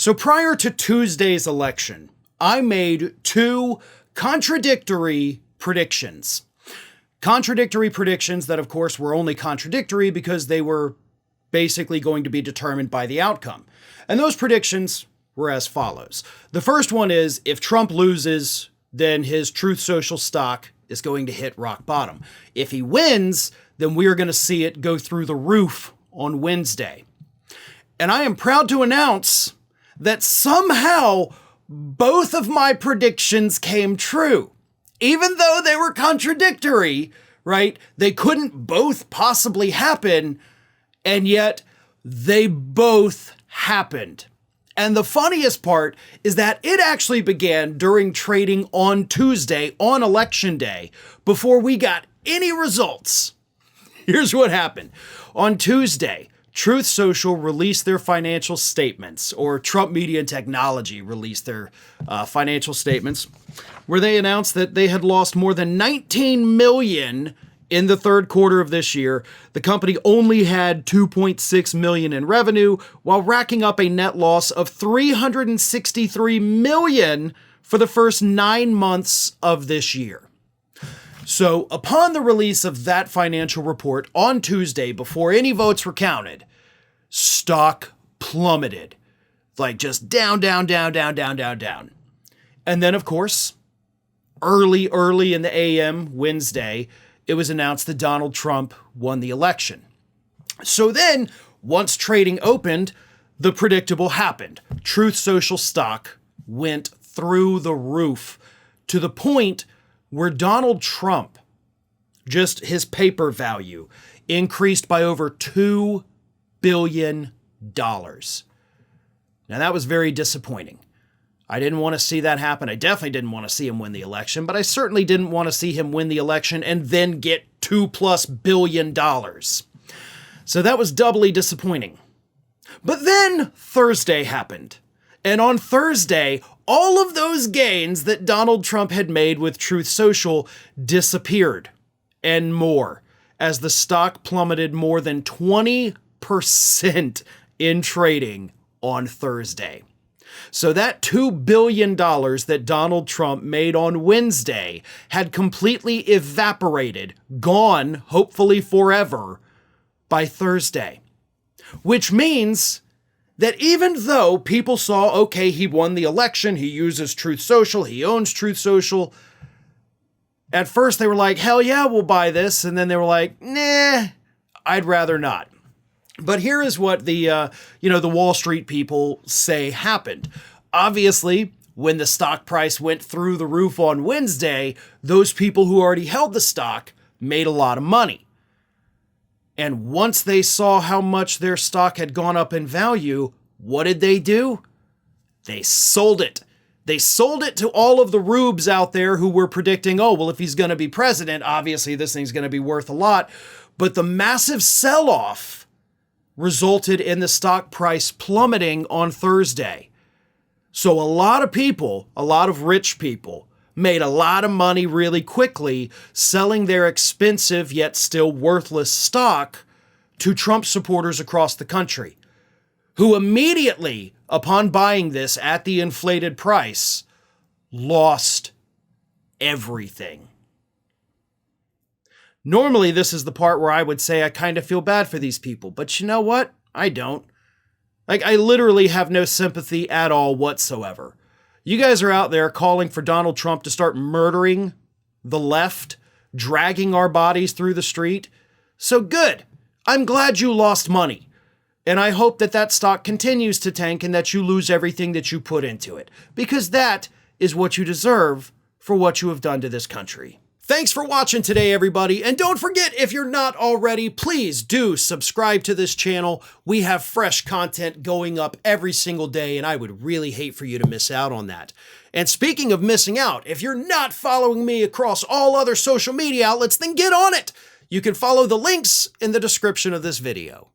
So prior to Tuesday's election, I made two contradictory predictions. Contradictory predictions that, of course, were only contradictory because they were basically going to be determined by the outcome. And those predictions were as follows. The first one is, if Trump loses, then his Truth Social stock is going to hit rock bottom. If he wins, then we are going to see it go through the roof on Wednesday. And I am proud to announce that somehow both of my predictions came true. Even though they were contradictory, right? They couldn't both possibly happen, and yet they both happened. And the funniest part is that it actually began during trading on Tuesday, on Election Day, before we got any results. Here's what happened. On Tuesday, Truth Social released their financial statements, or Trump Media and Technology released their financial statements, where they announced that they had lost more than $19 million in the third quarter of this year. The company only had $2.6 million in revenue, while racking up a net loss of $363 million for the first 9 months of this year. So upon the release of that financial report on Tuesday, before any votes were counted, stock plummeted. Like just down, down, down, down, down, down, down. And then, of course, early in the AM Wednesday, it was announced that Donald Trump won the election. So then, once trading opened, the predictable happened. Truth Social stock went through the roof to the point where Donald Trump, just his paper value, increased by over $2 billion. Now that was very disappointing. I didn't want to see that happen. I definitely didn't want to see him win the election, but I certainly didn't want to see him win the election and then get $2+ billion. So that was doubly disappointing. But then Thursday happened. And on Thursday, all of those gains that Donald Trump had made with Truth Social disappeared, and more, as the stock plummeted more than 20% in trading on Thursday. So that $2 billion that Donald Trump made on Wednesday had completely evaporated, gone, hopefully forever, by Thursday. Which means that even though people saw, okay, he won the election, he uses Truth Social, he owns Truth Social, at first they were like, hell yeah, we'll buy this. And then they were like, nah, I'd rather not. But here is what the Wall Street people say happened. Obviously, when the stock price went through the roof on Wednesday, those people who already held the stock made a lot of money. And once they saw how much their stock had gone up in value, what did they do? They sold it. They sold it to all of the rubes out there who were predicting, oh, well, if he's going to be president, obviously this thing's going to be worth a lot. But the massive sell-off resulted in the stock price plummeting on Thursday. So a lot of people, a lot of rich people, made a lot of money really quickly selling their expensive yet still worthless stock to Trump supporters across the country, who immediately, upon buying this at the inflated price, lost everything. Normally, this is the part where I would say I kind of feel bad for these people, but you know what? I don't. I literally have no sympathy at all whatsoever. You guys are out there calling for Donald Trump to start murdering the left, dragging our bodies through the street. So good. I'm glad you lost money. And I hope that that stock continues to tank and that you lose everything that you put into it, because that is what you deserve for what you have done to this country. Thanks for watching today, everybody. And don't forget, if you're not already, please do subscribe to this channel. We have fresh content going up every single day, and I would really hate for you to miss out on that. And speaking of missing out, if you're not following me across all other social media outlets, then get on it. You can follow the links in the description of this video.